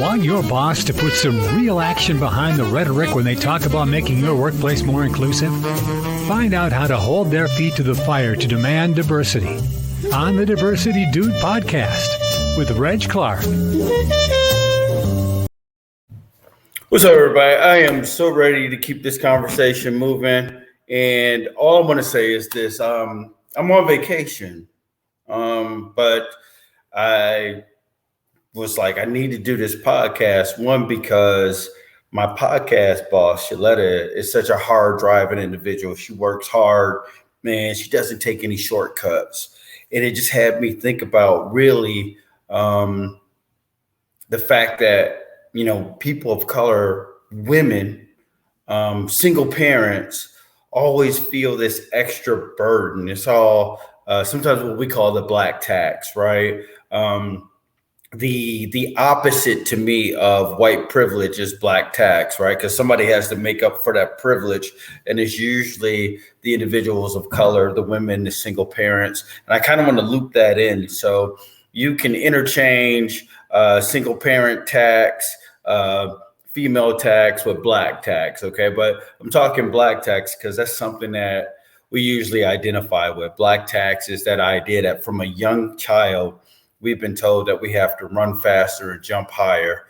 Want your boss to put some real action behind the rhetoric when they talk about making your workplace more inclusive? Find out how to hold their feet to the fire to demand diversity on the Diversity Dude podcast with Reg Clark. What's up, everybody? I am so ready to keep this conversation moving. And all I want to say is this. I'm on vacation, but I was like, I need to do this podcast. One, because my podcast boss, Shaletta, is such a hard driving individual. She works hard, man. She doesn't take any shortcuts. And it just had me think about really the fact that, you know, people of color, women, single parents always feel this extra burden. It's all sometimes what we call the black tax, right? The opposite to me of white privilege is black tax, right? Because somebody has to make up for that privilege, and it's usually the individuals of color, the women, the single parents. And I kind of want to loop that in. So you can interchange single parent tax, female tax with black tax, okay? But I'm talking black tax because that's something that we usually identify with. Black tax is that idea that from a young child, we've been told that we have to run faster and jump higher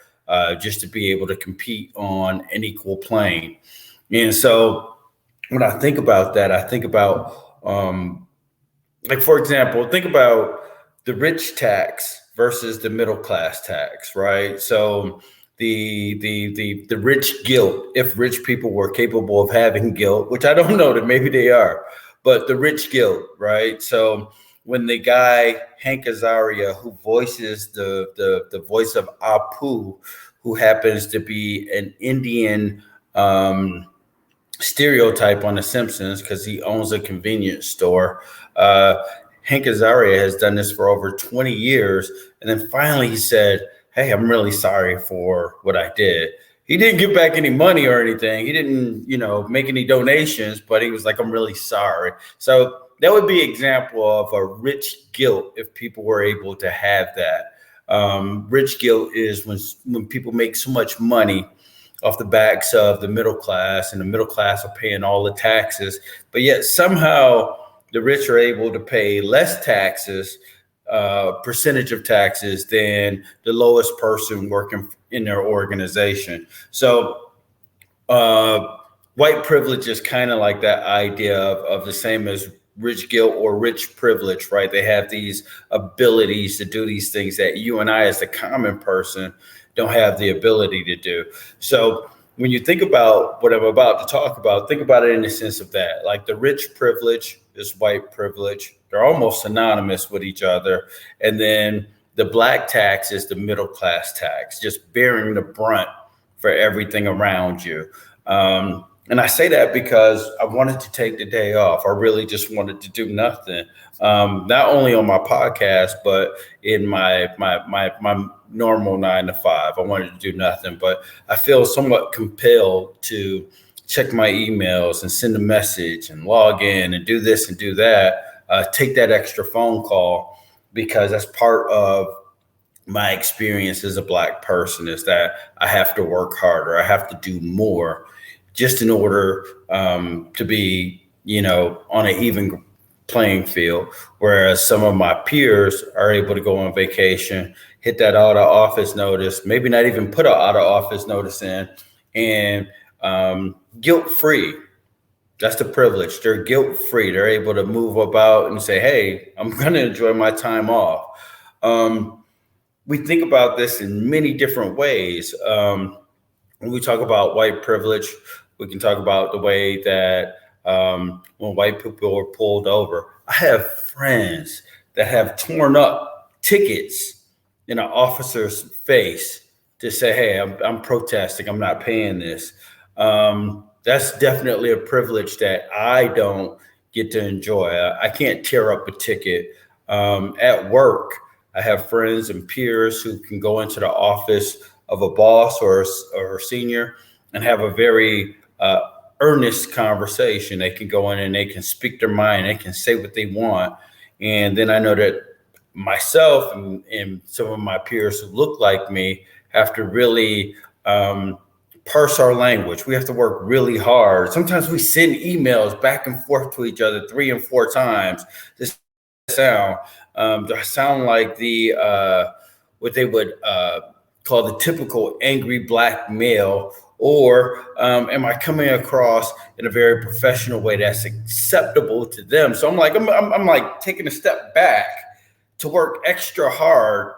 just to be able to compete on an equal plane. And so when I think about that, I think about, like, for example, think about the rich tax versus the middle class tax, right? So the rich guilt, if rich people were capable of having guilt, which I don't know, that maybe they are, but the rich guilt, right? So when the guy, Hank Azaria, who voices the voice of Apu, who happens to be an Indian stereotype on The Simpsons because he owns a convenience store. Hank Azaria has done this for over 20 years. And then finally he said, hey, I'm really sorry for what I did. He didn't give back any money or anything. He didn't, make any donations, but he was like, I'm really sorry. So that would be an example of a rich guilt if people were able to have that. Rich guilt is when people make so much money off the backs of the middle class, and the middle class are paying all the taxes, but yet somehow the rich are able to pay less taxes, percentage of taxes, than the lowest person working in their organization. So white privilege is kind of like that idea of the same as rich guilt or rich privilege, right? They have these abilities to do these things that you and I, as the common person, don't have the ability to do. So when you think about what I'm about to talk about, think about it in the sense of that. Like, the rich privilege is white privilege. They're almost synonymous with each other. And then the black tax is the middle class tax, just bearing the brunt for everything around you. And I say that because I wanted to take the day off. I really just wanted to do nothing, not only on my podcast, but in my normal 9 to 5. I wanted to do nothing, but I feel somewhat compelled to check my emails and send a message and log in and do this and do that, take that extra phone call, because that's part of my experience as a Black person, is that I have to work harder. I have to do more just in order to be, on an even playing field. Whereas some of my peers are able to go on vacation, hit that out of office notice, maybe not even put an out of office notice in, and guilt-free. That's the privilege. They're guilt-free. They're able to move about and say, hey, I'm going to enjoy my time off. We think about this in many different ways. When we talk about white privilege, we can talk about the way that when white people are pulled over. I have friends that have torn up tickets in an officer's face to say, hey, I'm protesting. I'm not paying this. That's definitely a privilege that I don't get to enjoy. I can't tear up a ticket. At work, I have friends and peers who can go into the office of a boss or a senior and have a very earnest conversation. They can go in and they can speak their mind. They can say what they want. And then I know that myself and some of my peers who look like me have to really parse our language. We have to work really hard. Sometimes we send emails back and forth to each other 3 and 4 times. This sound sound like the what they would call the typical angry black male, or am I coming across in a very professional way that's acceptable to them? So I'm like taking a step back to work extra hard,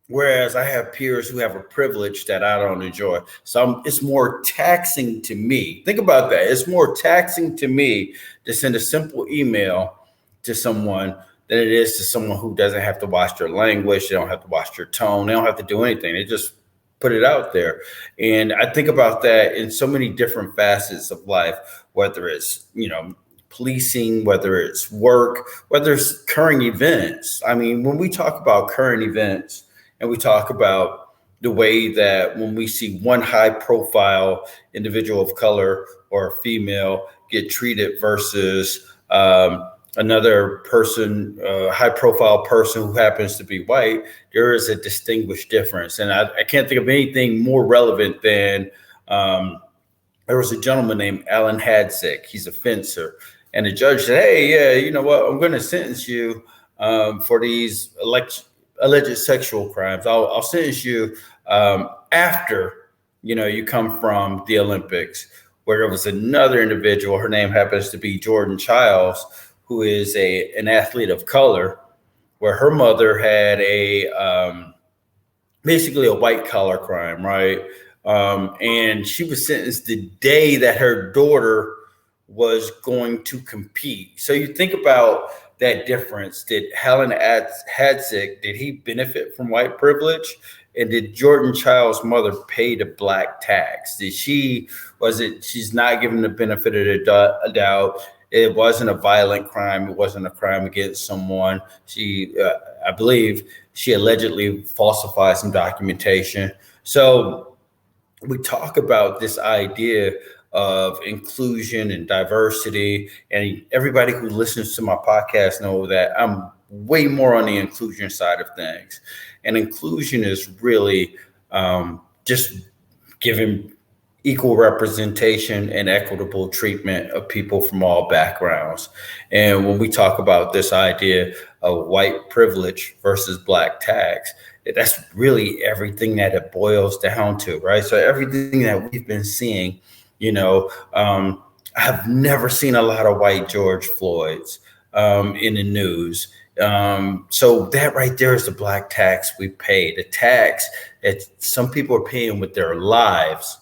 whereas I have peers who have a privilege that I don't enjoy. So it's more taxing to me. Think about that. It's more taxing to me to send a simple email to someone than it is to someone who doesn't have to watch their language. They don't have to watch their tone. They don't have to do anything. They just put it out there. And I think about that in so many different facets of life, whether it's, policing, whether it's work, whether it's current events. I mean, when we talk about current events and we talk about the way that when we see one high profile individual of color or a female get treated versus another person, high profile person who happens to be white, there is a distinguished difference. And I can't think of anything more relevant than there was a gentleman named Alan Hadsick. He's a fencer. And the judge said, hey, yeah, you know what? I'm going to sentence you for these alleged sexual crimes. I'll sentence you after, you come from the Olympics, where there was another individual. Her name happens to be Jordan Childs, who is an athlete of color, where her mother had basically a white collar crime, right? And she was sentenced the day that her daughter was going to compete. So you think about that difference. Did Helen Hadsick, did he benefit from white privilege? And did Jordan Child's mother pay the black tax? She's not given the benefit of the doubt. It wasn't a violent crime. It wasn't a crime against someone. I believe she allegedly falsified some documentation. So we talk about this idea of inclusion and diversity, and everybody who listens to my podcast know that I'm way more on the inclusion side of things. And inclusion is really just giving equal representation and equitable treatment of people from all backgrounds. And when we talk about this idea of white privilege versus black tax, that's really everything that it boils down to, right? So everything that we've been seeing, I've never seen a lot of white George Floyds in the news. So that right there is the black tax we pay, the tax that some people are paying with their lives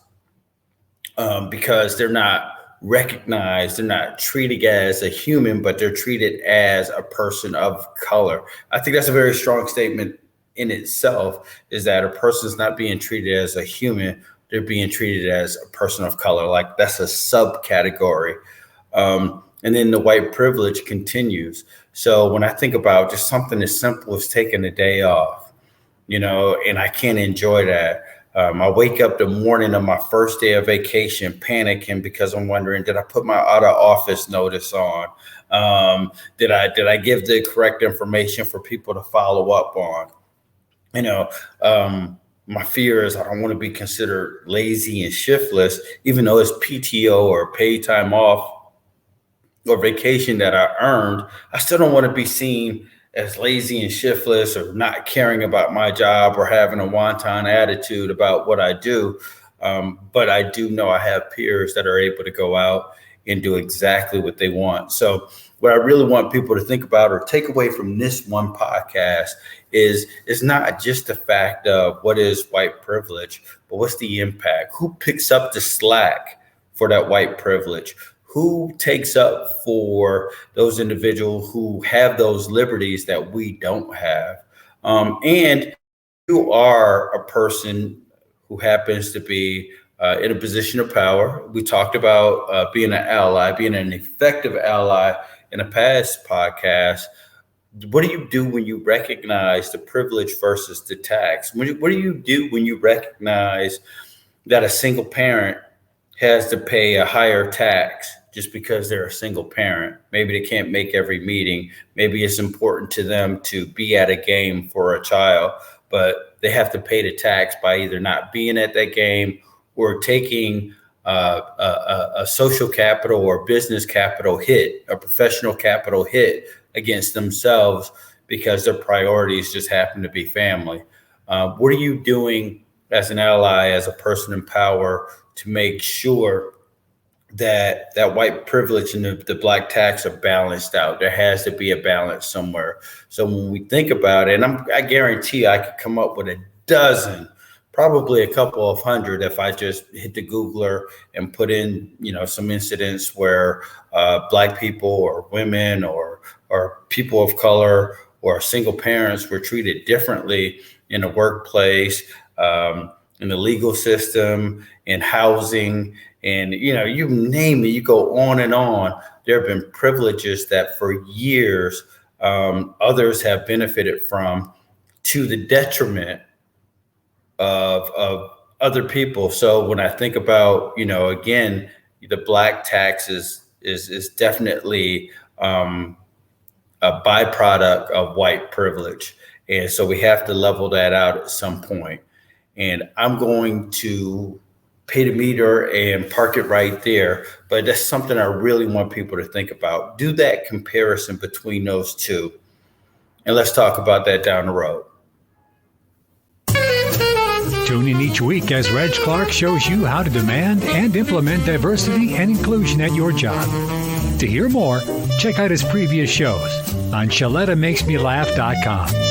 because they're not recognized, they're not treated as a human, but they're treated as a person of color. I think that's a very strong statement in itself, is that a person is not being treated as a human, they're being treated as a person of color. Like that's a subcategory. And then the white privilege continues. So when I think about just something as simple as taking a day off, and I can't enjoy that. I wake up the morning of my first day of vacation panicking because I'm wondering, did I put my out of office notice on? Did I give the correct information for people to follow up on? My fear is I don't want to be considered lazy and shiftless, even though it's PTO or paid time off or vacation that I earned. I still don't want to be seen as lazy and shiftless or not caring about my job or having a wanton attitude about what I do. But I do know I have peers that are able to go out and do exactly what they want. So what I really want people to think about or take away from this one podcast is not just the fact of what is white privilege, but what's the impact? Who picks up the slack for that white privilege? Who takes up for those individuals who have those liberties that we don't have? And you are a person who happens to be in a position of power. We talked about being an ally, being an effective ally in a past podcast. What do you do when you recognize the privilege versus the tax? What do you do when you recognize that a single parent has to pay a higher tax just because they're a single parent? Maybe they can't make every meeting. Maybe it's important to them to be at a game for a child, but they have to pay the tax by either not being at that game or taking a social capital or business capital hit, a professional capital hit against themselves because their priorities just happen to be family. What are you doing as an ally, as a person in power, to make sure that white privilege and the black tax are balanced out? There has to be a balance somewhere. So when we think about it, and I guarantee I could come up with a dozen, probably a couple of hundred, if I just hit the Googler and put in, some incidents where black people or women or people of color or single parents were treated differently in the workplace, in the legal system, in housing, and you name it, you go on and on. There have been privileges that for years others have benefited from, to the detriment of other people. So when I think about, again, the black tax is definitely a byproduct of white privilege. And so we have to level that out at some point. And I'm going to pay the meter and park it right there. But that's something I really want people to think about. Do that comparison between those two. And let's talk about that down the road. Tune in each week as Reg Clark shows you how to demand and implement diversity and inclusion at your job. To hear more, check out his previous shows on ShalettaMakesMeLaugh.com.